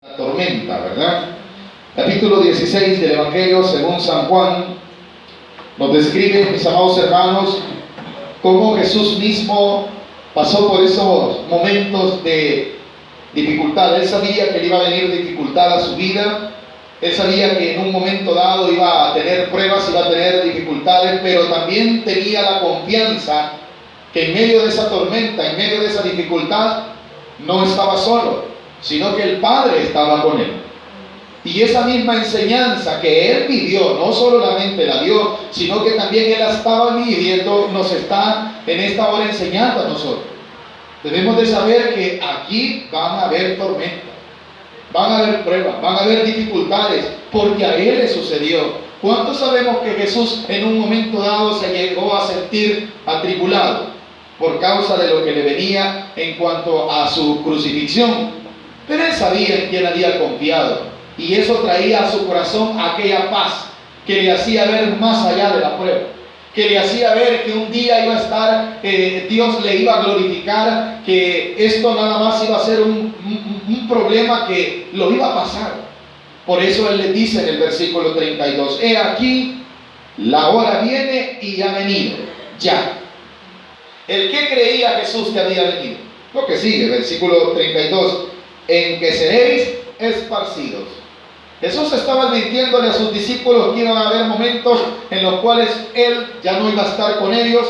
La tormenta, ¿verdad? Capítulo 16 del Evangelio según San Juan nos describe, mis amados hermanos, cómo Jesús mismo pasó por esos momentos de dificultad. Él sabía que le iba a venir dificultad a su vida. Él sabía que en un momento dado iba a tener pruebas, iba a tener dificultades, pero también tenía la confianza que en medio de esa tormenta, en medio de esa dificultad, no estaba solo, sino que el Padre estaba con él. Y esa misma enseñanza que él vivió, no solamente la dio, sino que también él la estaba viviendo, nos está en esta hora enseñando a nosotros. Debemos de saber que aquí van a haber tormentas, van a haber pruebas, van a haber dificultades, porque a él le sucedió. ¿Cuántos sabemos que Jesús en un momento dado se llegó a sentir atribulado por causa de lo que le venía en cuanto a su crucifixión? Pero él sabía en quién había confiado, y eso traía a su corazón aquella paz que le hacía ver más allá de la prueba, que le hacía ver que un día iba a estar, Dios le iba a glorificar, que esto nada más iba a ser un problema que lo iba a pasar. Por eso él le dice en el versículo 32, he aquí, la hora viene y ha venido, ya. ¿El que creía Jesús que había venido? Lo que sigue, versículo 32, en que seréis esparcidos. Jesús estaba advirtiéndole a sus discípulos que iban a haber momentos en los cuales Él ya no iba a estar con ellos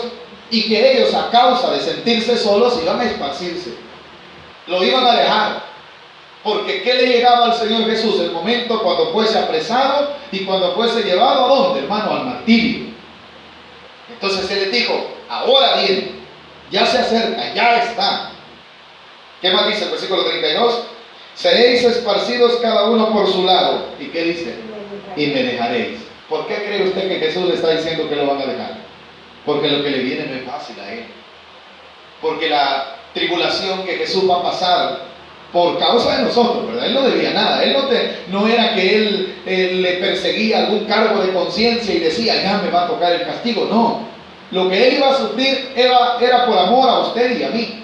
y que ellos, a causa de sentirse solos, iban a esparcirse. Lo iban a dejar. Porque ¿qué le llegaba al Señor Jesús? El momento cuando fuese apresado y cuando fuese llevado, ¿a dónde, hermano? Al martirio. Entonces Él les dijo, ahora viene, ya se acerca, ya está. ¿Qué más dice el versículo 32? Seréis esparcidos cada uno por su lado. ¿Y qué dice? Y me dejaréis. ¿Por qué cree usted que Jesús le está diciendo que lo van a dejar? Porque lo que le viene no es fácil a él. Porque la tribulación que Jesús va a pasar por causa de nosotros, ¿verdad? Él no debía nada. Él no era que él le perseguía algún cargo de conciencia y decía, ya me va a tocar el castigo. No. Lo que él iba a sufrir era por amor a usted y a mí.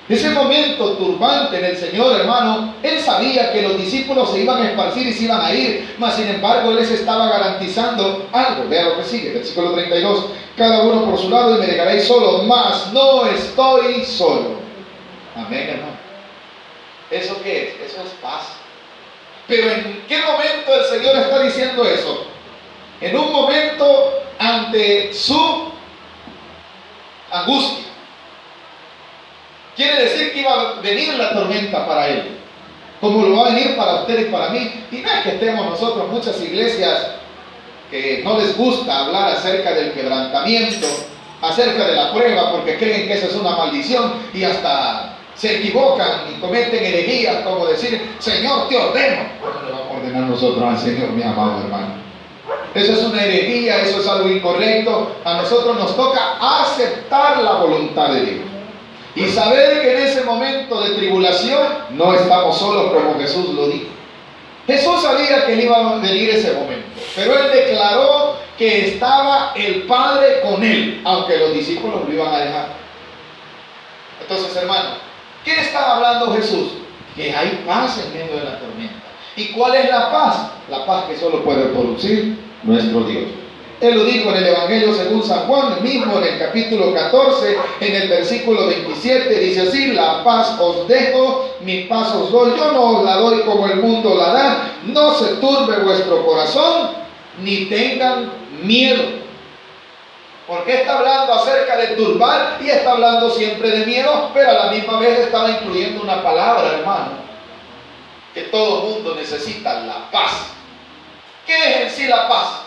Ese momento turbante en el Señor, hermano, Él sabía que los discípulos se iban a esparcir y se iban a ir, mas sin embargo Él les estaba garantizando algo. Vea lo que sigue, versículo 32, cada uno por su lado y me dejaréis solo, mas no estoy solo. Amén, hermano. ¿Eso qué es? Eso es paz. Pero ¿en qué momento el Señor está diciendo eso? En un momento ante su angustia. Quiere decir que iba a venir la tormenta para él, como lo va a venir para usted y para mí. Y no es que estemos nosotros, muchas iglesias que no les gusta hablar acerca del quebrantamiento, acerca de la prueba, porque creen que eso es una maldición y hasta se equivocan y cometen herejías, como decir, Señor, te ordeno. ¿Cómo le vamos a ordenar nosotros al Señor, mi amado hermano? Eso es una herejía, eso es algo incorrecto. A nosotros nos toca aceptar la voluntad de Dios. Y saber que en ese momento de tribulación no estamos solos, como Jesús lo dijo. Jesús sabía que le iba a venir ese momento, pero Él declaró que estaba el Padre con Él, aunque los discípulos lo iban a dejar. Entonces, hermano, ¿qué estaba hablando Jesús? Que hay paz en medio de la tormenta. ¿Y cuál es la paz? La paz que solo puede producir nuestro Dios. Él lo dijo en el Evangelio según San Juan, mismo en el capítulo 14, en el versículo 27, dice así, la paz os dejo, mi paz os doy, yo no os la doy como el mundo la da, no se turbe vuestro corazón, ni tengan miedo. Porque está hablando acerca de turbar y está hablando siempre de miedo, pero a la misma vez estaba incluyendo una palabra, hermano, que todo mundo necesita, la paz. ¿Qué es en sí la paz?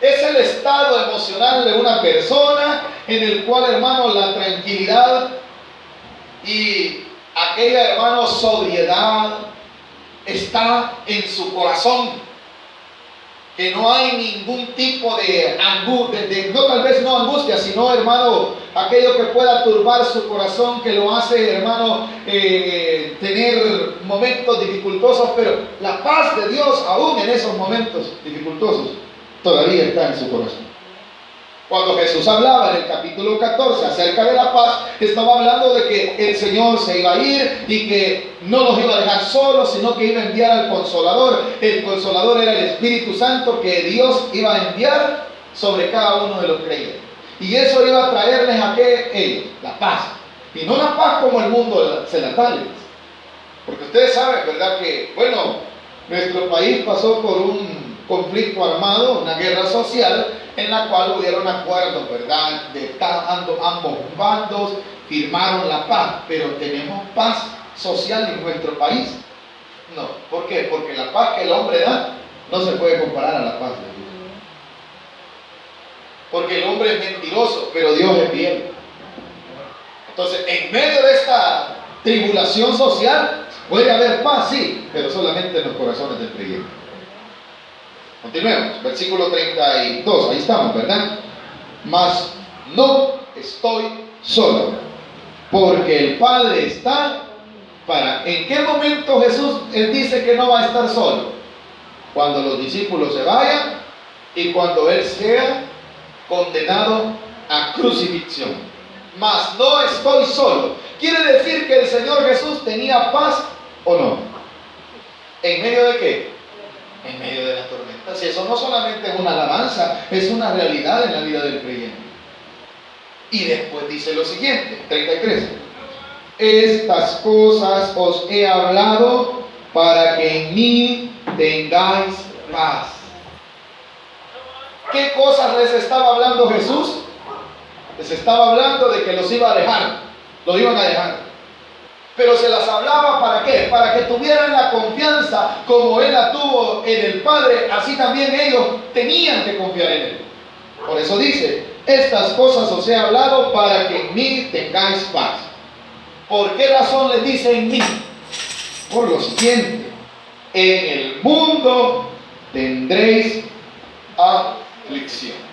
Es el estado emocional de una persona en el cual, hermano, la tranquilidad y aquella, hermano, sobriedad está en su corazón. Que no hay ningún tipo de angustia, no tal vez no angustia, sino, hermano, aquello que pueda turbar su corazón, que lo hace, hermano, tener momentos dificultosos, pero la paz de Dios, aún en esos momentos dificultosos, todavía está en su corazón. Cuando Jesús hablaba en el capítulo 14 acerca de la paz, estaba hablando de que el Señor se iba a ir y que no los iba a dejar solos, solo, sino que iba a enviar al Consolador. El Consolador era el Espíritu Santo que Dios iba a enviar sobre cada uno de los creyentes. Y eso iba a traerles a qué? La paz. Y no la paz como el mundo se la da. Porque ustedes saben, ¿verdad? Que, bueno, nuestro país pasó por un conflicto armado, una guerra social, en la cual hubieron acuerdos, ¿verdad? De ambos bandos firmaron la paz, pero ¿tenemos paz social en nuestro país? No. ¿Por qué? Porque la paz que el hombre da no se puede comparar a la paz de Dios. Porque el hombre es mentiroso, pero Dios es fiel. Entonces, en medio de esta tribulación social, puede haber paz, sí, pero solamente en los corazones del creyente. Continuemos, versículo 32, ahí estamos, ¿verdad? Mas no estoy solo, porque el Padre está para... ¿En qué momento Jesús dice que no va a estar solo? Cuando los discípulos se vayan y cuando Él sea condenado a crucifixión. Mas no estoy solo. ¿Quiere decir que el Señor Jesús tenía paz o no? ¿En medio de qué? En medio de la tormenta. Si eso no solamente es una alabanza, es una realidad en la vida del creyente. Y después dice lo siguiente, 33. Estas cosas os he hablado para que en mí tengáis paz. ¿Qué cosas les estaba hablando Jesús? Les estaba hablando de que los iba a dejar, los iban a dejar. Pero se las hablaba ¿para qué? Para que tuvieran la confianza como Él la tuvo en el Padre, así también ellos tenían que confiar en Él. Por eso dice, estas cosas os he hablado para que en mí tengáis paz. ¿Por qué razón les dice en mí? Por lo siguiente, en el mundo tendréis aflicción.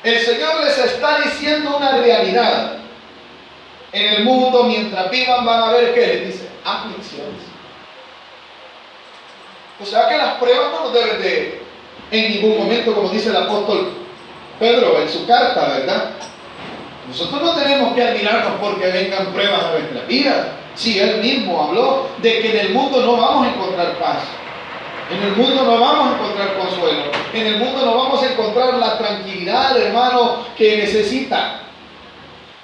El Señor les está diciendo una realidad. En el mundo, mientras vivan, van a ver, ¿qué les dice? Aflicciones. O sea que las pruebas no nos deben de, en ningún momento, como dice el apóstol Pedro en su carta, ¿verdad? Nosotros no tenemos que admirarnos porque vengan pruebas a nuestra vida. Si Él mismo habló de que en el mundo no vamos a encontrar paz. En el mundo no vamos a encontrar consuelo. En el mundo no vamos a encontrar la tranquilidad, hermano, que necesita.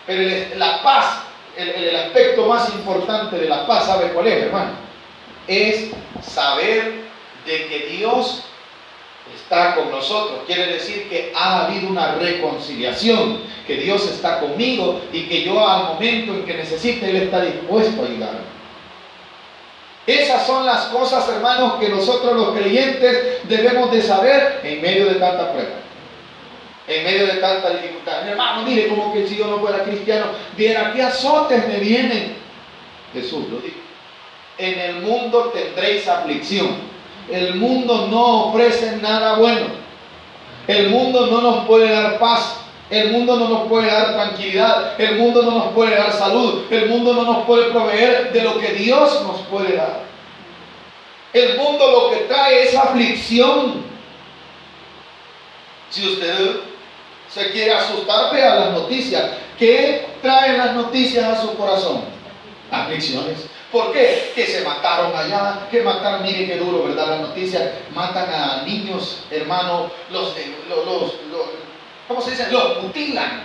Pero la paz, el aspecto más importante de la paz, ¿sabe cuál es, hermano? Es saber de que Dios está con nosotros. Quiere decir que ha habido una reconciliación, que Dios está conmigo y que yo al momento en que necesite, Él está dispuesto a ayudarme. Esas son las cosas, hermanos, que nosotros los creyentes debemos de saber en medio de tanta prueba, en medio de tanta dificultad. Mi hermano, mire, como que si yo no fuera cristiano, viera qué azotes me vienen. Jesús lo dijo. En el mundo tendréis aflicción. El mundo no ofrece nada bueno. El mundo no nos puede dar paz. El mundo no nos puede dar tranquilidad. El mundo no nos puede dar salud. El mundo no nos puede proveer de lo que Dios nos puede dar. El mundo lo que trae es aflicción. Si usted se quiere asustar, vea las noticias. ¿Qué traen las noticias a su corazón? Aflicciones. ¿Por qué? Que se mataron allá, que mataron, mire qué duro, ¿verdad? Las noticias matan a niños, hermanos, ¿cómo se dice? Los mutilan.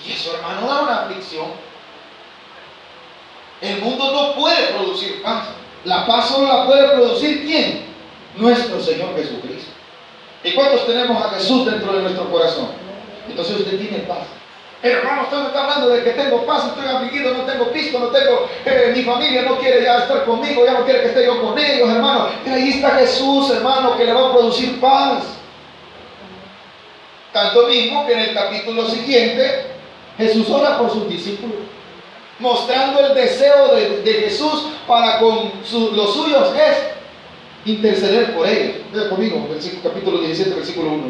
Y eso, hermano, da una aflicción. El mundo no puede producir paz. La paz solo la puede producir ¿quién? Nuestro Señor Jesucristo. ¿Y cuántos tenemos a Jesús dentro de nuestro corazón? Entonces usted tiene paz. Hermano, usted me está hablando de que tengo paz, estoy afligido, no tengo pisto, no tengo, mi familia no quiere ya estar conmigo, ya no quiere que esté yo con ellos, hermano. Y ahí está Jesús, hermano, que le va a producir paz. Tanto mismo que en el capítulo siguiente, Jesús ora por sus discípulos, mostrando el deseo de Jesús para con los suyos es interceder por ellos. Vean conmigo, capítulo 17, versículo 1.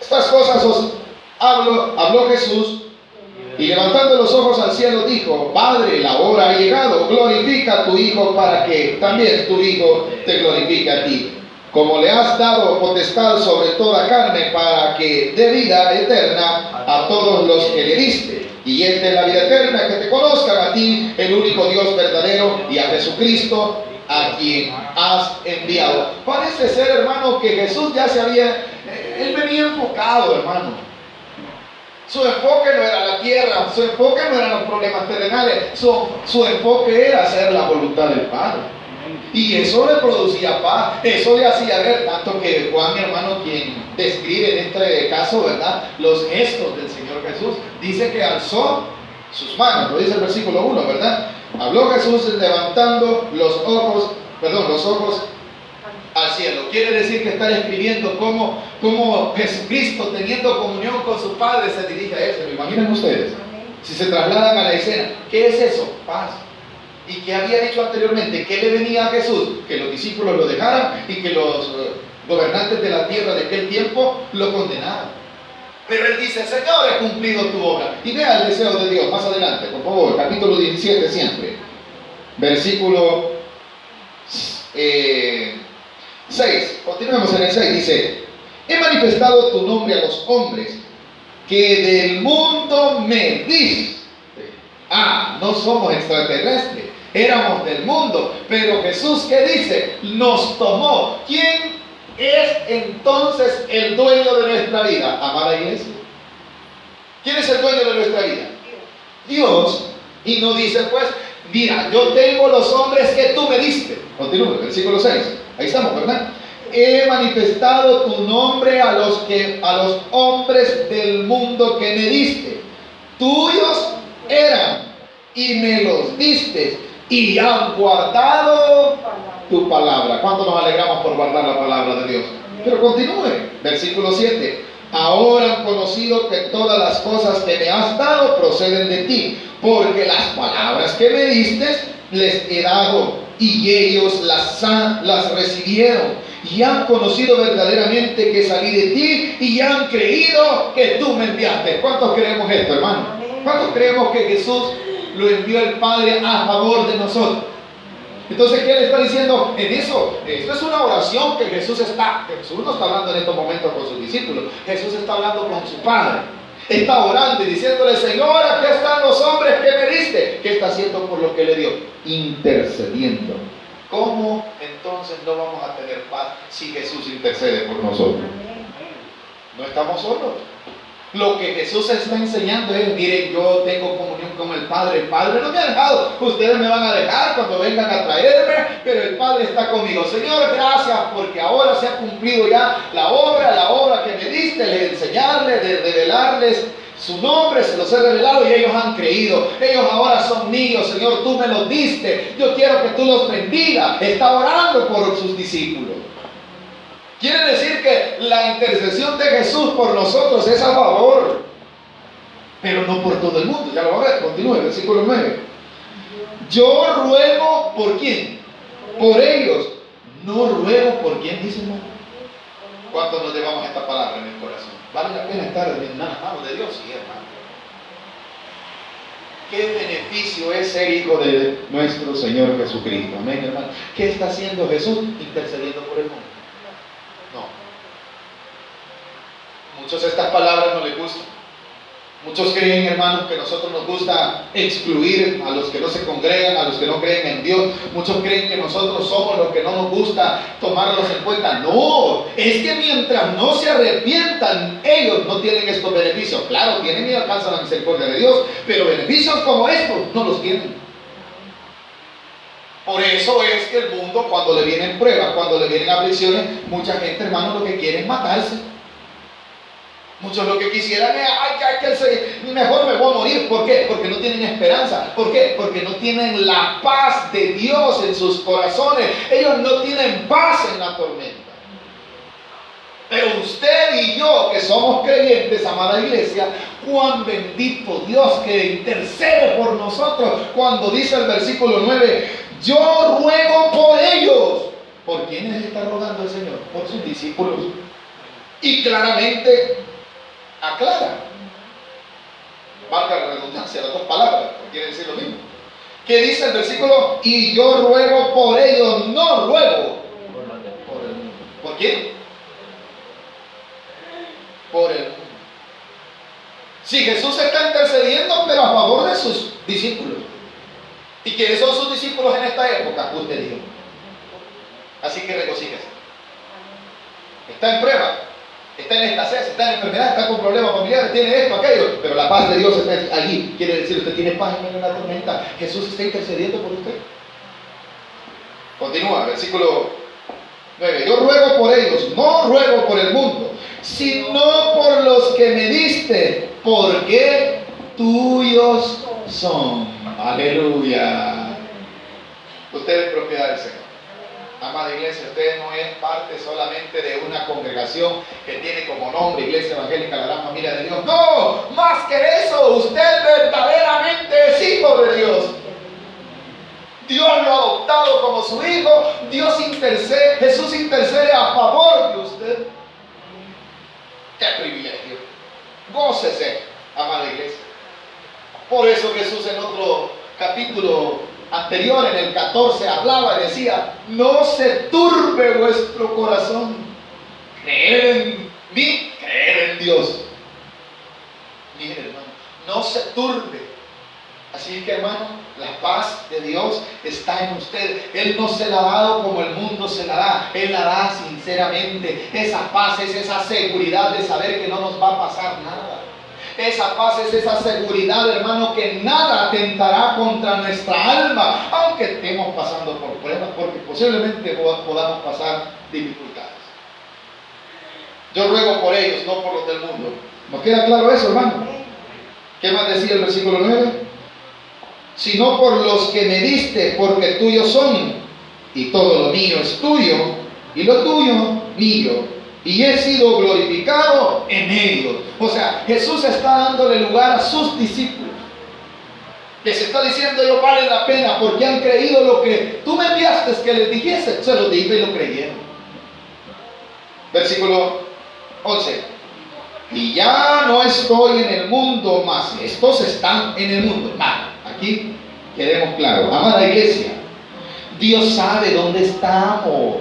Estas cosas os habló Jesús, y levantando los ojos al cielo dijo: Padre, la hora ha llegado, glorifica a tu Hijo para que también tu Hijo te glorifique a ti, como le has dado potestad sobre toda carne, para que dé vida eterna a todos los que le diste. Y esta es la vida eterna, que te conozcan a ti, el único Dios verdadero, y a Jesucristo, a quien has enviado. Parece ser, hermano, que Jesús ya se había, él venía enfocado, hermano. Su enfoque no era la tierra, su enfoque no eran los problemas terrenales, su enfoque era hacer la voluntad del Padre. Y eso le producía paz, eso le hacía ver, tanto que Juan, mi hermano, quien describe en este caso, ¿verdad?, los gestos del Señor Jesús, dice que alzó sus manos, lo dice el versículo 1, ¿verdad? Habló Jesús levantando los ojos al cielo. Quiere decir que está describiendo cómo Jesucristo, teniendo comunión con su Padre, se dirige a él. ¿Se lo imaginan ustedes? Si se trasladan a la escena, ¿qué es eso? Paz. ¿Y qué había dicho anteriormente? ¿Qué le venía a Jesús? Que los discípulos lo dejaran y que los gobernantes de la tierra de aquel tiempo lo condenaran. Pero él dice: Señor, he cumplido tu obra. Y vea el deseo de Dios más adelante, por favor, capítulo 17 siempre, versículo 6. Continuemos en el 6. Dice: he manifestado tu nombre a los hombres que del mundo me diste. No somos extraterrestres, éramos del mundo, pero Jesús, ¿qué dice? Nos tomó. ¿Quién es entonces el dueño de nuestra vida, amada iglesia? ¿Quién es el dueño de nuestra vida? Dios. Y no dice, pues, mira, yo tengo los hombres que tú me diste. Continúa, versículo 6. Ahí estamos, ¿verdad? He manifestado tu nombre a los hombres del mundo que me diste. Tuyos eran y me los diste y han guardado tu palabra. ¿Cuánto nos alegramos por guardar la palabra de Dios? Pero continúe, versículo 7. Ahora han conocido que todas las cosas que me has dado proceden de ti, porque las palabras que me diste les he dado y ellos las recibieron y han conocido verdaderamente que salí de ti y han creído que tú me enviaste. ¿Cuántos creemos esto, hermano? ¿Cuántos creemos que Jesús lo envió el Padre a favor de nosotros? Entonces, ¿qué le está diciendo en eso? Esto es una oración que Jesús no está hablando en estos momentos con sus discípulos. Jesús está hablando con su Padre. Está orando y diciéndole: Señor, aquí están los hombres que me diste. ¿Qué está haciendo por lo que le dio? Intercediendo. ¿Cómo entonces no vamos a tener paz si Jesús intercede por nosotros? No estamos solos. Lo que Jesús está enseñando es: miren, yo tengo comunión con el Padre. El Padre no me ha dejado. Ustedes me van a dejar cuando vengan a traerme, pero el Padre está conmigo. Señor, gracias, porque ahora se ha cumplido ya la obra que me diste, de enseñarles, de revelarles su nombre, se los he revelado y ellos han creído. Ellos ahora son míos, Señor, tú me los diste. Yo quiero que tú los bendigas. Está orando por sus discípulos. Quiere decir que la intercesión de Jesús por nosotros es a favor, pero no por todo el mundo. Ya lo va a ver, continúe, versículo 9. Yo ruego por quién, por ellos, no ruego por quién, dice hermano. ¿Cuántos nos llevamos esta palabra en el corazón? ¿Vale la pena estar en las manos de Dios? Sí, hermano. ¿Qué beneficio es ser hijo de nuestro Señor Jesucristo? Amén, hermano. ¿Qué está haciendo Jesús? Intercediendo por el mundo. No. Muchos estas palabras no les gustan. Muchos creen, hermanos, que a nosotros nos gusta excluir a los que no se congregan, a los que no creen en Dios. Muchos creen que nosotros somos los que no nos gusta tomarlos en cuenta. No, es que mientras no se arrepientan, ellos no tienen estos beneficios. Claro, tienen y alcanzan la misericordia de Dios, pero beneficios como estos no los tienen. Por eso es que el mundo, cuando le vienen pruebas, cuando le vienen aflicciones, mucha gente, hermano, lo que quiere es matarse. Muchos lo que quisieran es: mejor me voy a morir. ¿Por qué? Porque no tienen esperanza. ¿Por qué? Porque no tienen la paz de Dios en sus corazones. Ellos no tienen paz en la tormenta. Pero usted y yo, que somos creyentes, amada iglesia, cuán bendito Dios que intercede por nosotros. Cuando dice el versículo 9: yo ruego por ellos. ¿Por quiénes está rogando el Señor? Por sus discípulos. Y claramente aclara, valga la redundancia, las dos palabras, quiere decir lo mismo. ¿Qué dice el versículo? Y yo ruego por ellos, no ruego por el mundo. ¿Por quién? Por el mundo. Si Jesús está intercediendo, pero a favor de sus discípulos. ¿Y quiénes son sus discípulos en esta época? Usted dijo. Así que regocíjese. Está en prueba, está en escasez, está en enfermedad, está con problemas familiares, tiene esto, aquello, pero la paz de Dios está allí. Quiere decir, usted tiene paz en medio de la tormenta. Jesús está intercediendo por usted. Continúa, versículo 9. Yo ruego por ellos, no ruego por el mundo, sino por los que me diste, porque tuyos son. Aleluya. Usted es propiedad del Señor. Amada iglesia, usted no es parte solamente de una congregación que tiene como nombre Iglesia Evangélica La Gran Familia de Dios. No, más que eso, usted verdaderamente es hijo de Dios. Dios lo ha adoptado como su hijo. Dios intercede, Jesús intercede a favor de usted. ¡Qué privilegio! Gócese, amada iglesia. Por eso Jesús en otro capítulo anterior, en el 14, hablaba y decía: no se turbe vuestro corazón. Creed en mí, creed en Dios. Mire, hermano, no se turbe. Así que, hermano, la paz de Dios está en usted. Él no se la ha dado como el mundo se la da. Él la da sinceramente. Esa paz es esa seguridad de saber que no nos va a pasar nada. Esa paz es esa seguridad, hermano, que nada atentará contra nuestra alma, aunque estemos pasando por pruebas, porque posiblemente podamos pasar dificultades. Yo ruego por ellos, no por los del mundo. ¿Nos queda claro eso, hermano? ¿Qué más decía el versículo 9? Sino por los que me diste, porque tuyos son, y todo lo mío es tuyo, y lo tuyo mío, y he sido glorificado en ellos. O sea, Jesús está dándole lugar a sus discípulos. Les está diciendo: ellos valen la pena porque han creído lo que tú me enviaste que les dijese. Se lo dije y lo creyeron. Versículo 11. Y ya no estoy en el mundo, mas estos están en el mundo. Aquí quedemos claros. Amada iglesia, Dios sabe dónde estamos.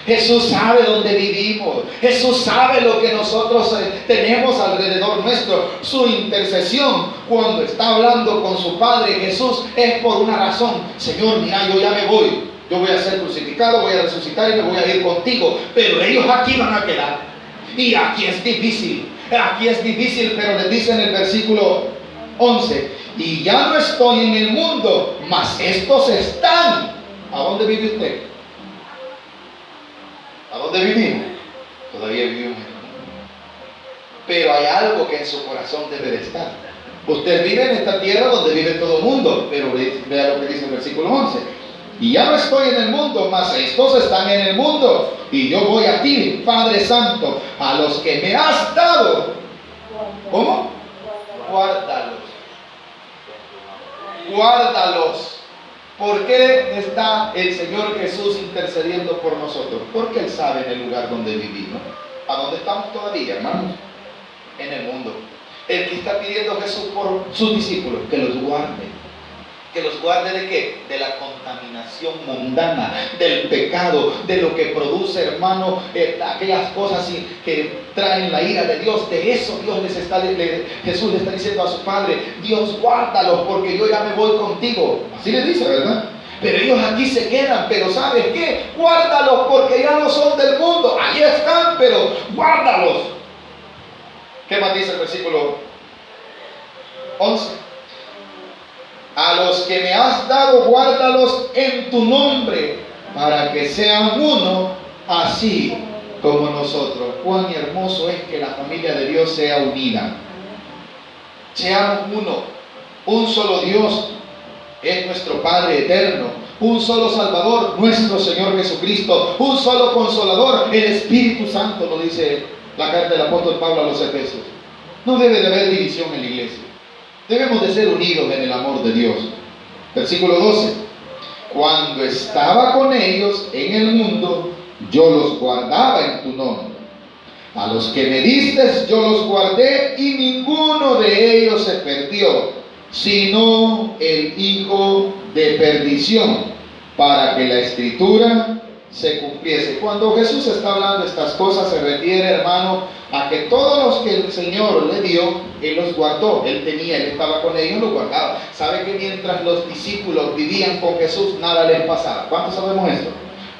Jesús sabe dónde vivimos. Jesús sabe lo que nosotros tenemos alrededor nuestro. Su intercesión cuando está hablando con su Padre Jesús es por una razón. Señor, mira, yo ya me voy. Yo voy a ser crucificado, voy a resucitar y me voy a ir contigo. Pero ellos aquí van a quedar. Y aquí es difícil. Aquí es difícil, pero les dice en el versículo 11: y ya no estoy en el mundo, mas estos están. ¿A dónde vive usted? ¿A dónde vivimos? Todavía vivimos en el mundo. Pero hay algo que en su corazón debe de estar. Usted vive en esta tierra donde vive todo el mundo, pero vea lo que dice el versículo 11. Y ya no estoy en el mundo, mas estos están en el mundo. Y yo voy a ti, Padre Santo, a los que me has dado. ¿Cómo? Guárdalos. Guárdalos. ¿Por qué está el Señor Jesús intercediendo por nosotros? Porque Él sabe en el lugar donde vivimos. ¿A dónde estamos todavía, hermanos? En el mundo. El que está pidiendo Jesús por sus discípulos, que los guarde. ¿Que los guarde de qué? De la contaminación mundana, del pecado, de lo que produce, hermano, aquellas cosas que traen la ira de Dios. De eso Jesús le está diciendo a su Padre: Dios, guárdalos porque yo ya me voy contigo. Así le dice, ¿verdad? Pero ellos aquí se quedan. Pero ¿sabes qué? Guárdalos porque ya no son del mundo. Ahí están, pero guárdalos. ¿Qué más dice el versículo 11? A los que me has dado, guárdalos en tu nombre, para que sean uno, así como nosotros. Cuán hermoso es que la familia de Dios sea unida. Seamos uno. Un solo Dios es nuestro Padre eterno. Un solo Salvador, nuestro Señor Jesucristo. Un solo Consolador, el Espíritu Santo, lo dice la carta del apóstol Pablo a los Efesios. No debe de haber división en la iglesia. Debemos de ser unidos en el amor de Dios. Versículo 12. Cuando estaba con ellos en el mundo, yo los guardaba en tu nombre. A los que me diste yo los guardé, y ninguno de ellos se perdió, sino el hijo de perdición, para que la escritura se cumpliese. Cuando Jesús está hablando estas cosas, se refiere, hermano, a que todos los que el Señor le dio, Él los guardó. Él estaba con ellos, los guardaba. ¿Sabe que mientras los discípulos vivían con Jesús, nada les pasaba? ¿Cuántos sabemos esto?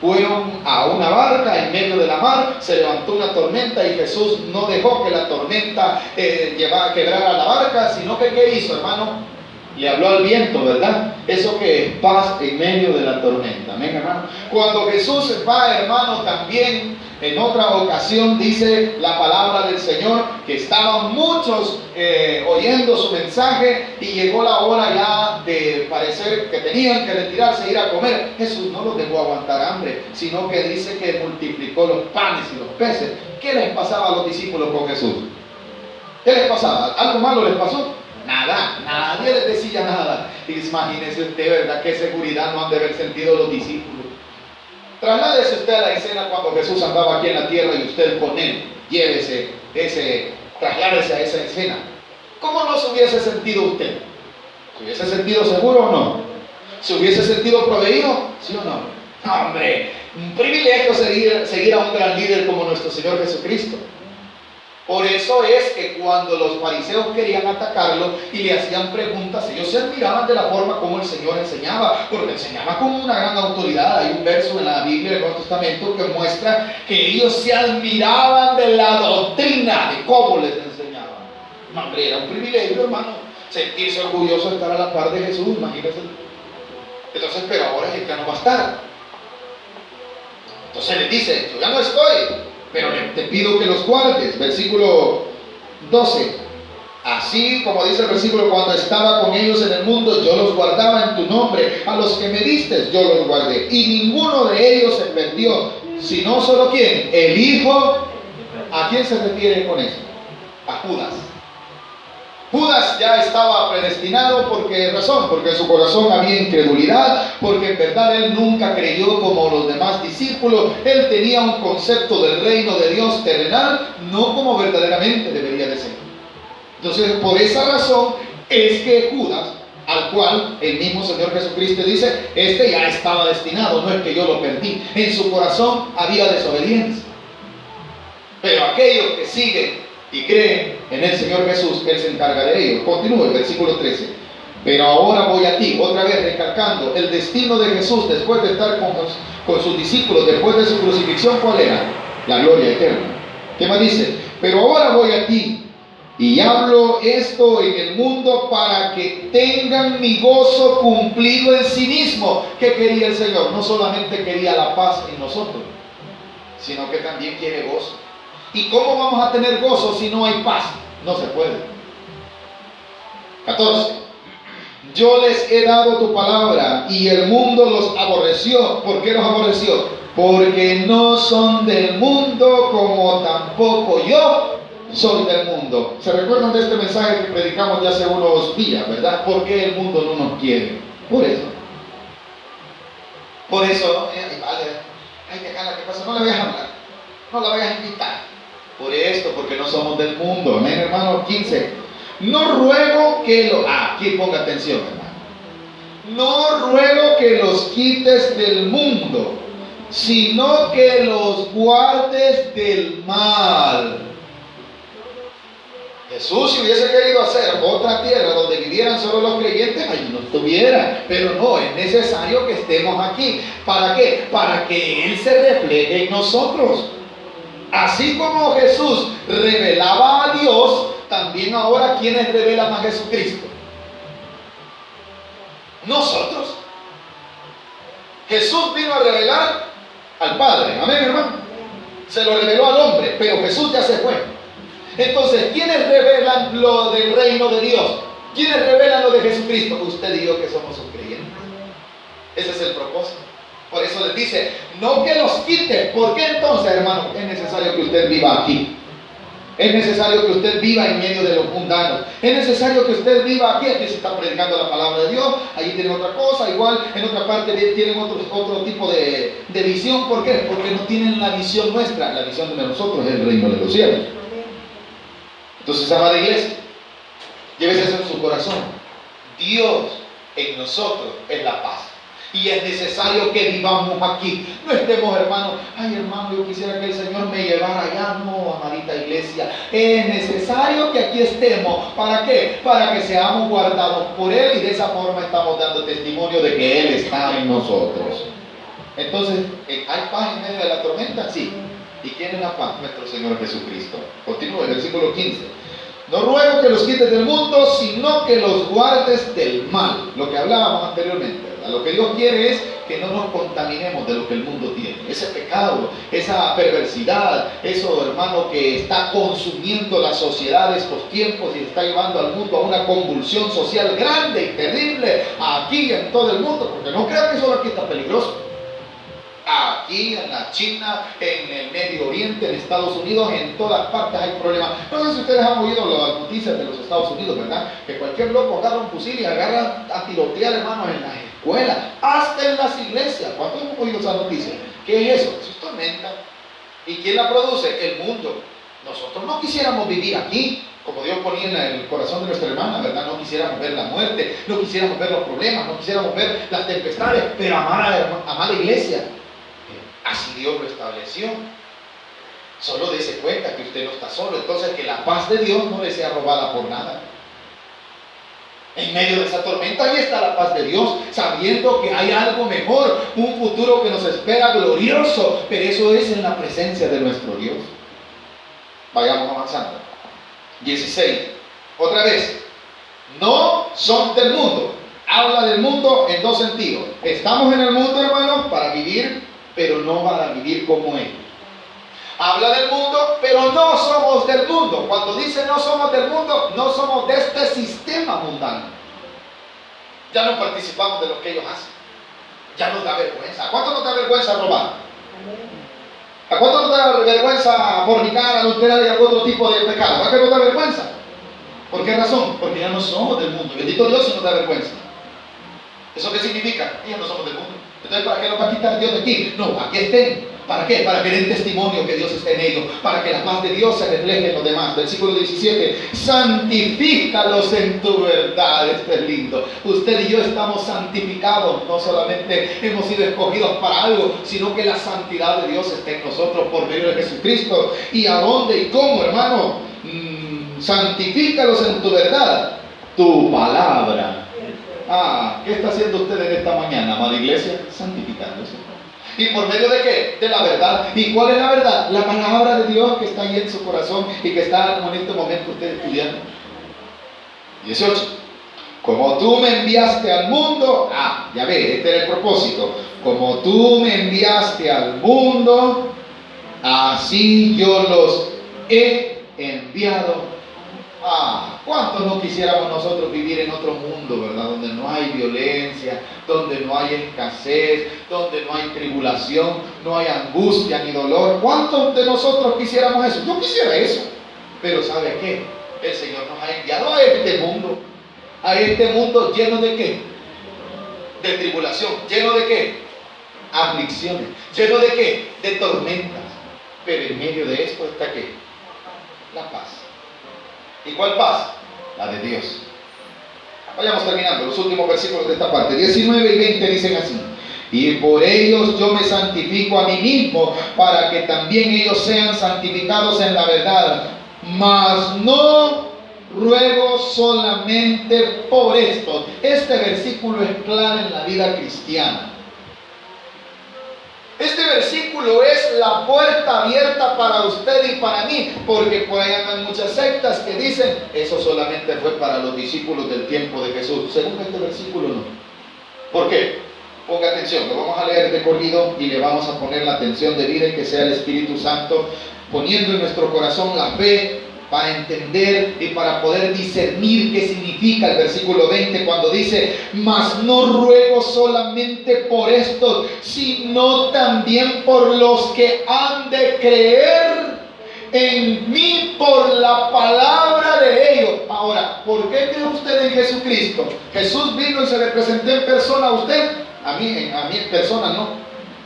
Fueron a una barca en medio de la mar, se levantó una tormenta y Jesús no dejó que la tormenta quebrara la barca, sino que ¿qué hizo, hermano? Le habló al viento, ¿verdad? Eso que es paz en medio de la tormenta. Amén, hermano. Cuando Jesús va, hermano, también en otra ocasión dice la palabra del Señor que estaban muchos oyendo su mensaje y llegó la hora ya de parecer que tenían que retirarse e ir a comer. Jesús no los dejó aguantar hambre, sino que dice que multiplicó los panes y los peces. ¿Qué les pasaba a los discípulos con Jesús? ¿Qué les pasaba? ¿Algo malo les pasó? Nada, nadie les decía nada. Imagínese usted, ¿verdad? Qué seguridad no han de haber sentido los discípulos. Trasládese usted a la escena cuando Jesús andaba aquí en la tierra y usted con él. Trasládese a esa escena. ¿Cómo no se hubiese sentido usted? ¿Se hubiese sentido seguro o no? ¿Se hubiese sentido proveído? ¿Sí o no? Hombre, un privilegio seguir a un gran líder como nuestro Señor Jesucristo. Por eso es que cuando los fariseos querían atacarlo y le hacían preguntas, ellos se admiraban de la forma como el Señor enseñaba, porque enseñaba con una gran autoridad. Hay un verso en la Biblia del Nuevo Testamento que muestra que ellos se admiraban de la doctrina, de cómo les enseñaba. Hombre, era un privilegio, hermano, sentirse orgulloso de estar a la par de Jesús, imagínense. Entonces, pero ahora es que no va a estar. Entonces les dice, yo ya no estoy, pero te pido que los guardes. Versículo 12. Así como dice el versículo, cuando estaba con ellos en el mundo, yo los guardaba en tu nombre. A los que me diste, yo los guardé. Y ninguno de ellos se perdió, sino solo ¿quién? El Hijo. ¿A quién se refiere con esto? A Judas. Judas ya estaba predestinado, porque en su corazón había incredulidad, porque en verdad él nunca creyó como los demás discípulos. Él tenía un concepto del reino de Dios terrenal, no como verdaderamente debería de ser. Entonces, por esa razón es que Judas, al cual el mismo Señor Jesucristo dice, este ya estaba destinado, no es que yo lo perdí. En su corazón había desobediencia. Pero aquellos que siguen y creen en el Señor Jesús, Él se encarga de ellos. Continúa el versículo 13. Pero ahora voy a ti, otra vez recalcando, el destino de Jesús después de estar con sus discípulos, después de su crucifixión, ¿cuál era? La gloria eterna. ¿Qué más dice? Pero ahora voy a ti, y hablo esto en el mundo para que tengan mi gozo cumplido en sí mismo. ¿Qué quería el Señor? No solamente quería la paz en nosotros, sino que también quiere gozo. ¿Y cómo vamos a tener gozo si no hay paz? No se puede. 14. Yo les he dado tu palabra y el mundo los aborreció. ¿Por qué los aborreció? Porque no son del mundo, como tampoco yo soy del mundo. ¿Se recuerdan de este mensaje que predicamos ya hace unos días, verdad? ¿Por qué el mundo no nos quiere? Por eso. Por eso, ay, déjala, ¿qué pasa? No le vayas a hablar, no la vayas a invitar. Por esto, porque no somos del mundo. Amén, hermano. 15. No ruego que aquí ponga atención, hermano. No ruego que los quites del mundo, sino que los guardes del mal. Jesús, si hubiese querido hacer otra tierra donde vivieran solo los creyentes, ahí no estuviera. Pero no, es necesario que estemos aquí. ¿Para qué? Para que Él se refleje en nosotros. Así como Jesús revelaba a Dios, también ahora ¿quiénes revelan a Jesucristo? Nosotros. Jesús vino a revelar al Padre. Amén, hermano. Se lo reveló al hombre, pero Jesús ya se fue. Entonces, ¿quiénes revelan lo del reino de Dios? ¿Quiénes revelan lo de Jesucristo? Usted y yo, que somos sus creyentes. Ese es el propósito. Por eso les dice, no que los quite. ¿Por qué entonces, hermano? Es necesario que usted viva aquí. Es necesario que usted viva en medio de los mundanos. Es necesario que usted viva aquí. Aquí se está predicando la palabra de Dios. Allí tienen otra cosa. Igual en otra parte tienen otro tipo de visión. ¿Por qué? Porque no tienen la visión nuestra. La visión de nosotros es el reino de los cielos. Entonces, amada iglesia, llévese eso en su corazón. Dios en nosotros es la paz. Y es necesario que vivamos aquí. No estemos, hermano, ay hermano, yo quisiera que el Señor me llevara allá. No, amadita iglesia. Es necesario que aquí estemos. ¿Para qué? Para que seamos guardados por Él. Y de esa forma estamos dando testimonio de que Él está en nosotros. Entonces, ¿hay paz en medio de la tormenta? Sí. ¿Y quién es la paz? Nuestro Señor Jesucristo. Continúa el versículo 15. No ruego que los quites del mundo, sino que los guardes del mal. Lo que hablábamos anteriormente, ¿verdad? Lo que Dios quiere es que no nos contaminemos de lo que el mundo tiene. Ese pecado, esa perversidad, eso, hermano, que está consumiendo la sociedad de estos tiempos y está llevando al mundo a una convulsión social grande y terrible aquí y en todo el mundo. Porque no crean que solo aquí está peligroso. Aquí, en la China, en el Medio Oriente, en Estados Unidos, en todas partes hay problemas. No sé si ustedes han oído las noticias de los Estados Unidos, ¿verdad? Que cualquier loco agarra un fusil y agarra a tirotear, hermanos, en las escuelas, hasta en las iglesias. ¿Cuántos hemos oído esa noticia? ¿Qué es eso? Eso es tormenta. ¿Y quién la produce? El mundo. Nosotros no quisiéramos vivir aquí, como Dios ponía en el corazón de nuestra hermana, ¿verdad? No quisiéramos ver la muerte, no quisiéramos ver los problemas, no quisiéramos ver las tempestades, pero amar a la iglesia. Así Dios lo estableció. Solo dése cuenta que usted no está solo. Entonces, que la paz de Dios no le sea robada por nada. En medio de esa tormenta, ahí está la paz de Dios, sabiendo que hay algo mejor, un futuro que nos espera glorioso, pero eso es en la presencia de nuestro Dios. Vayamos avanzando. 16. Otra vez. No son del mundo. Habla del mundo en dos sentidos. Estamos en el mundo, hermanos, para vivir, pero no van a vivir como Él. Habla del mundo, pero no somos del mundo. Cuando dice no somos del mundo, no somos de este sistema mundano. Ya no participamos de lo que ellos hacen. Ya nos da vergüenza. ¿A cuánto nos da vergüenza robar? ¿A cuánto nos da vergüenza fornicar, adulterar y algún otro tipo de pecado? ¿A qué nos da vergüenza? ¿Por qué razón? Porque ya no somos del mundo. Bendito Dios si nos da vergüenza. ¿Eso qué significa? Ya no somos del mundo. Entonces, ¿para qué nos va a quitar Dios de aquí? No, aquí estén. ¿Para qué? Para que den testimonio que Dios está en ellos, para que la paz de Dios se refleje en los demás. Versículo 17, santifícalos en tu verdad. Esto es lindo. Usted y yo estamos santificados, no solamente hemos sido escogidos para algo, sino que la santidad de Dios está en nosotros por medio de Jesucristo. ¿Y a dónde y cómo, hermano? Santifícalos en tu verdad, tu palabra. ¿Qué está haciendo usted en esta mañana, amada iglesia? Santificándose. ¿Y por medio de qué? De la verdad. ¿Y cuál es la verdad? La palabra de Dios que está ahí en su corazón y que está en este momento usted estudiando. 18. Como tú me enviaste al mundo, ya ve, este era el propósito. Como tú me enviaste al mundo, así yo los he enviado. ¿Cuántos no quisiéramos nosotros vivir en otro mundo, verdad? Donde no hay violencia, donde no hay escasez, donde no hay tribulación, no hay angustia ni dolor. ¿Cuántos de nosotros quisiéramos eso? Yo quisiera eso. Pero ¿sabe qué? El Señor nos ha enviado a este mundo lleno de ¿qué? De tribulación. ¿Lleno de qué? Aflicciones. ¿Lleno de qué? De tormentas. Pero en medio de esto está ¿qué? La paz. ¿Y cuál paz? La de Dios. Vayamos terminando los últimos versículos de esta parte. 19 y 20 dicen así: y por ellos yo me santifico a mí mismo, para que también ellos sean santificados en la verdad. Mas no ruego solamente por esto. Este versículo es clave en la vida cristiana. Este versículo es la puerta abierta para usted y para mí, porque por ahí andan muchas sectas que dicen eso solamente fue para los discípulos del tiempo de Jesús. Según este versículo no. ¿Por qué? Ponga atención, lo vamos a leer de corrido y le vamos a poner la atención debida y que sea el Espíritu Santo poniendo en nuestro corazón la fe para entender y para poder discernir qué significa el versículo 20 cuando dice: mas no ruego solamente por esto, sino también por los que han de creer en mí por la palabra de ellos. Ahora, ¿por qué cree usted en Jesucristo? Jesús vino y se le presentó en persona a usted. A mí en persona no,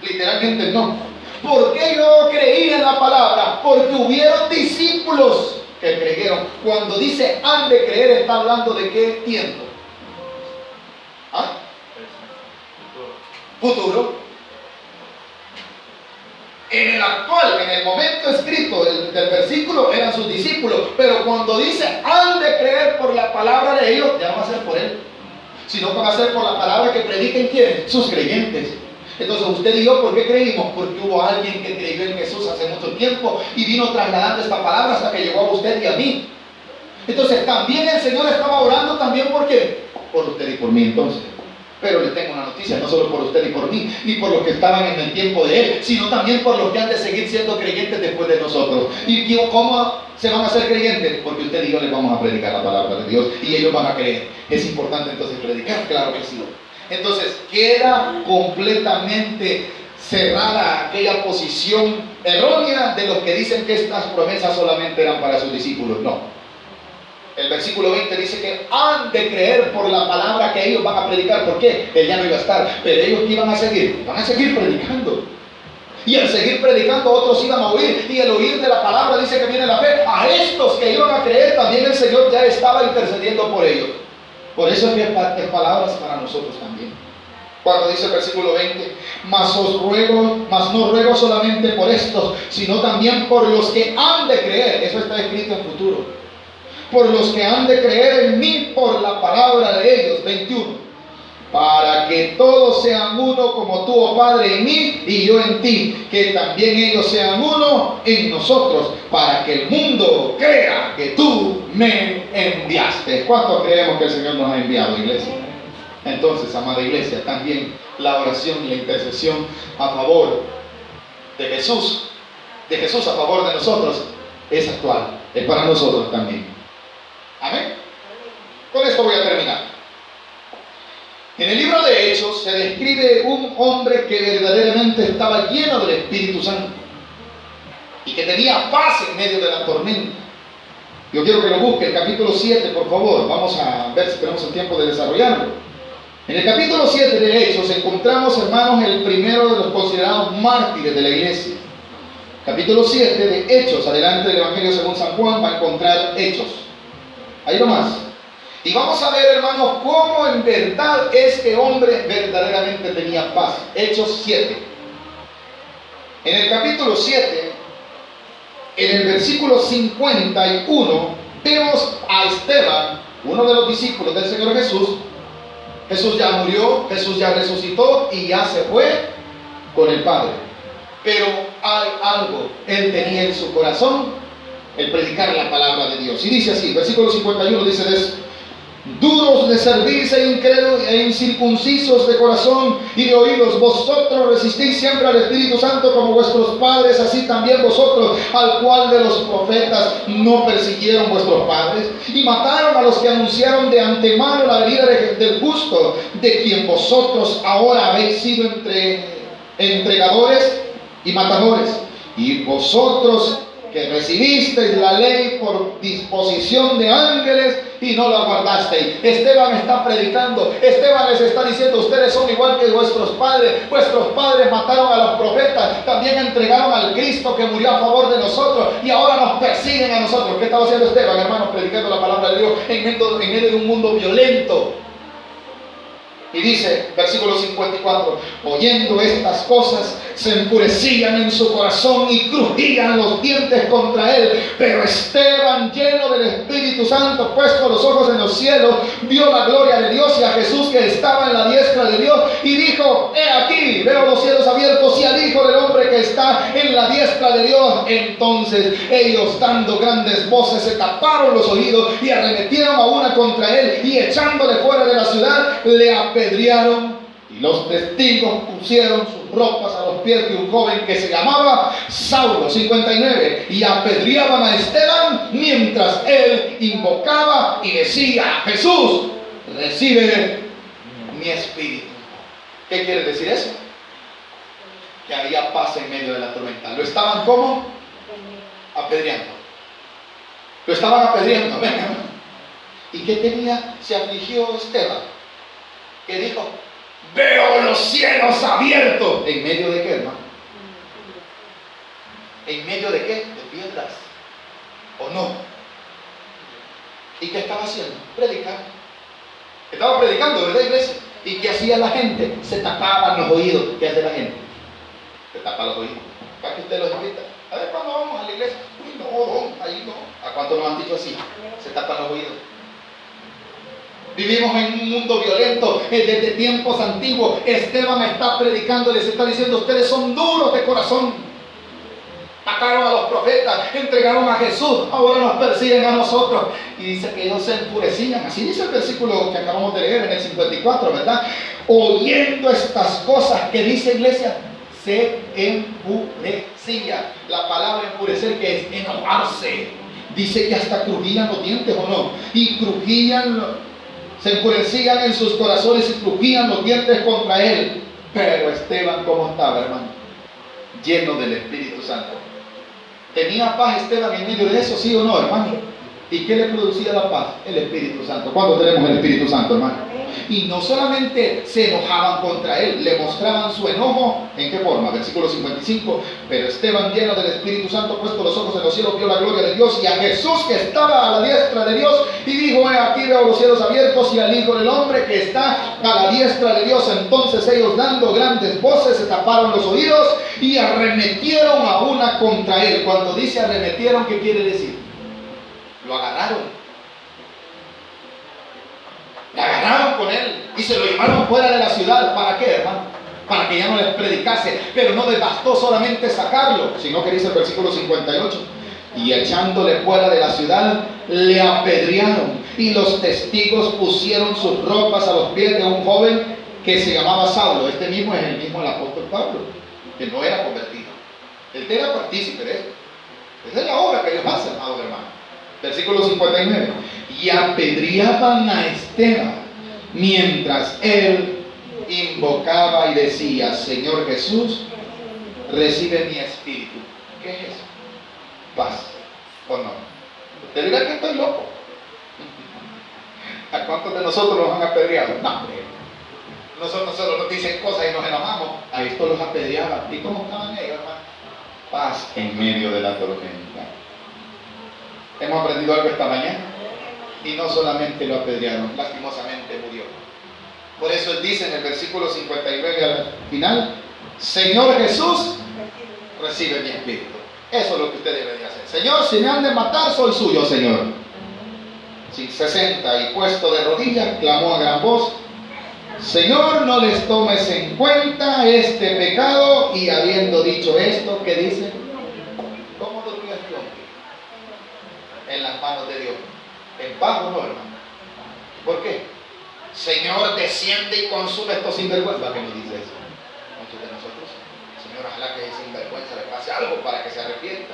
literalmente no. ¿Por qué yo creí en la palabra? Porque hubieron discípulos que creyeron. Cuando dice han de creer, está hablando de qué tiempo. Futuro. En el actual, en el momento escrito del versículo, eran sus discípulos. Pero cuando dice han de creer por la palabra de ellos, ya no va a ser por él, sino que va a ser por la palabra que prediquen ¿quiénes? Sus creyentes. Entonces usted y yo, ¿por qué creímos? Porque hubo alguien que creyó en Jesús hace mucho tiempo y vino trasladando esta palabra hasta que llegó a usted y a mí. Entonces también el Señor estaba orando también por qué, por usted y por mí entonces. Pero le tengo una noticia, no solo por usted y por mí, ni por los que estaban en el tiempo de Él, sino también por los que han de seguir siendo creyentes después de nosotros. ¿Y cómo se van a hacer creyentes? Porque usted y yo les vamos a predicar la palabra de Dios y ellos van a creer. Es importante entonces predicar, claro que sí. Entonces queda completamente cerrada aquella posición errónea de los que dicen que estas promesas solamente eran para sus discípulos. No. El versículo 20 dice que han de creer por la palabra que ellos van a predicar. ¿Por qué? Él ya no iba a estar, pero ellos iban a seguir, van a seguir predicando. Y al seguir predicando otros iban a oír, y el oír de la palabra dice que viene la fe. A estos que iban a creer también el Señor ya estaba intercediendo por ellos. Por eso es que es palabras para nosotros también. Cuando dice el versículo 20, mas no ruego solamente por estos, sino también por los que han de creer. Eso está escrito en futuro. Por los que han de creer en mí por la palabra de ellos. 21. Para que todos sean uno como tú, oh Padre, en mí y yo en ti, que también ellos sean uno en nosotros, para que el mundo crea que tú me enviaste. ¿Cuántos creemos que el Señor nos ha enviado, iglesia? Entonces, amada iglesia, también la oración y la intercesión a favor de Jesús a favor de nosotros, es actual, es para nosotros también. Amén. Con esto voy a terminar. En el libro de Hechos se describe un hombre que verdaderamente estaba lleno del Espíritu Santo y que tenía paz en medio de la tormenta. Yo quiero que lo busque, el capítulo 7, por favor. Vamos a ver si tenemos el tiempo de desarrollarlo. En el capítulo 7 de Hechos encontramos, hermanos, el primero de los considerados mártires de la iglesia. Capítulo 7 de Hechos, adelante del Evangelio según San Juan, va a encontrar Hechos. Ahí nomás. Y vamos a ver, hermanos, cómo en verdad este hombre verdaderamente tenía paz. Hechos 7. En el capítulo 7, en el versículo 51, vemos a Esteban, uno de los discípulos del Señor Jesús. Jesús ya murió, Jesús ya resucitó y ya se fue con el Padre. Pero hay algo, él tenía en su corazón el predicar la palabra de Dios. Y dice así, versículo 51 dice duros de servirse, incrédulos e incircuncisos de corazón y de oídos, vosotros resistís siempre al Espíritu Santo como vuestros padres, así también vosotros, al cual de los profetas no persiguieron vuestros padres, y mataron a los que anunciaron de antemano la venida del justo, de quien vosotros ahora habéis sido entregadores y matadores. Y vosotros que recibisteis la ley por disposición de ángeles y no la guardasteis. Esteban está predicando, Esteban les está diciendo, ustedes son igual que vuestros padres mataron a los profetas, también entregaron al Cristo que murió a favor de nosotros y ahora nos persiguen a nosotros. ¿Qué estaba haciendo Esteban, hermanos? Predicando la palabra de Dios en medio de un mundo violento. Y dice, versículo 54, oyendo estas cosas, se enfurecían en su corazón y crujían los dientes contra él. Pero Esteban, lleno del Espíritu Santo, puesto los ojos en los cielos, vio la gloria de Dios y a Jesús que estaba en la diestra de Dios, y dijo, he aquí, veo los cielos abiertos y al Hijo del Hombre que está en la diestra de Dios. Entonces ellos, dando grandes voces, se taparon los oídos y arremetieron a una contra él, y echándole fuera de la ciudad, le apedrearon. Y los testigos pusieron sus ropas a los pies de un joven que se llamaba Saulo. 59. Y apedreaban a Esteban mientras él invocaba y decía, Jesús, recibe mi espíritu. ¿Qué quiere decir eso? Que había paz en medio de la tormenta. ¿Lo estaban cómo? Apedreando. Lo estaban apedreando. Venga. ¿Y qué tenía? Se afligió Esteban. ¿Qué dijo? Veo los cielos abiertos. ¿En medio de qué, hermano? ¿En medio de qué? De piedras. ¿O no? ¿Y qué estaba haciendo? Predicando. Estaba predicando, ¿verdad, iglesia? ¿Y qué hacía la gente? Se tapaban los oídos. ¿Qué hace la gente? Se tapa los oídos. Para que usted los invita. A ver, ¿cuándo vamos a la iglesia? Uy, no, ahí no. ¿A cuánto nos han dicho así? Se tapan los oídos. Vivimos en un mundo violento desde tiempos antiguos. Esteban está predicando, les está diciendo: ustedes son duros de corazón. Mataron a los profetas, entregaron a Jesús, ahora nos persiguen a nosotros. Y dice que ellos se enfurecían. Así dice el versículo que acabamos de leer en el 54, ¿verdad? Oyendo estas cosas que dice iglesia, se enfurecía. La palabra enfurecer, que es enojarse. Dice que hasta crujían los dientes, ¿o no? Y crujían, se enfurecían en sus corazones y crujían los dientes contra él. Pero Esteban, ¿cómo estaba, hermano? Lleno del Espíritu Santo. ¿Tenía paz Esteban en medio de eso, sí o no, hermano? ¿Y qué le producía la paz? El Espíritu Santo. ¿Cuándo tenemos el Espíritu Santo, hermano? Y no solamente se enojaban contra él, le mostraban su enojo. ¿En qué forma? Versículo 55. Pero Esteban, lleno del Espíritu Santo, puesto los ojos en los cielos, vio la gloria de Dios y a Jesús que estaba a la diestra de Dios, y dijo: aquí veo los cielos abiertos y al Hijo del Hombre que está a la diestra de Dios. Entonces ellos, dando grandes voces, se taparon los oídos y arremetieron a una contra él. Cuando dice arremetieron, ¿qué quiere decir? Lo agarraron. Le agarraron con él y se lo llevaron fuera de la ciudad. ¿Para qué, hermano? Para que ya no les predicase. Pero no les bastó solamente sacarlo, sino que dice el versículo 58: y echándole fuera de la ciudad, le apedrearon. Y los testigos pusieron sus ropas a los pies de un joven que se llamaba Saulo. Este mismo es el mismo el apóstol Pablo, que no era convertido. Él era partícipe de esto. Esa es la obra que ellos hacen, amados hermanos. Versículo 59. Y apedreaban a Esteban mientras él invocaba y decía: Señor Jesús, recibe mi espíritu. ¿Qué es eso? Paz, ¿o no? Usted dirá que estoy loco. ¿A cuántos de nosotros nos han apedreado? No, hombre. Nosotros solo nos dicen cosas y nos enojamos. A estos los apedreaban. ¿Y cómo estaban ellos, hermano? Paz en medio de la tormenta. Hemos aprendido algo esta mañana. Y no solamente lo apedrearon, lastimosamente murió. Por eso él dice en el versículo 59 al final: Señor Jesús, recibe mi espíritu. Eso es lo que usted debería hacer. Señor, si me han de matar, soy suyo, Señor. 60, y puesto de rodillas, clamó a gran voz: Señor, no les tomes en cuenta este pecado. Y habiendo dicho esto, ¿qué dice? ¿Cómo durmió este hombre? En las manos de Dios. ¿En paz o no, hermano? ¿Por qué? Señor, desciende y consume estos sinvergüenzas. ¿Para qué nos dice eso? Muchos de nosotros: Señor, ojalá que ese sinvergüenza le pase algo para que se arrepienta.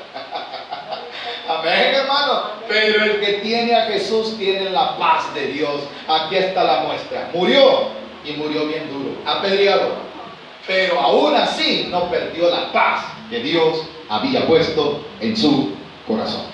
Amén, hermano. Pero el que tiene a Jesús tiene la paz de Dios. Aquí está la muestra. Murió, y murió bien duro, apedreado. Pero aún así no perdió la paz que Dios había puesto en su corazón.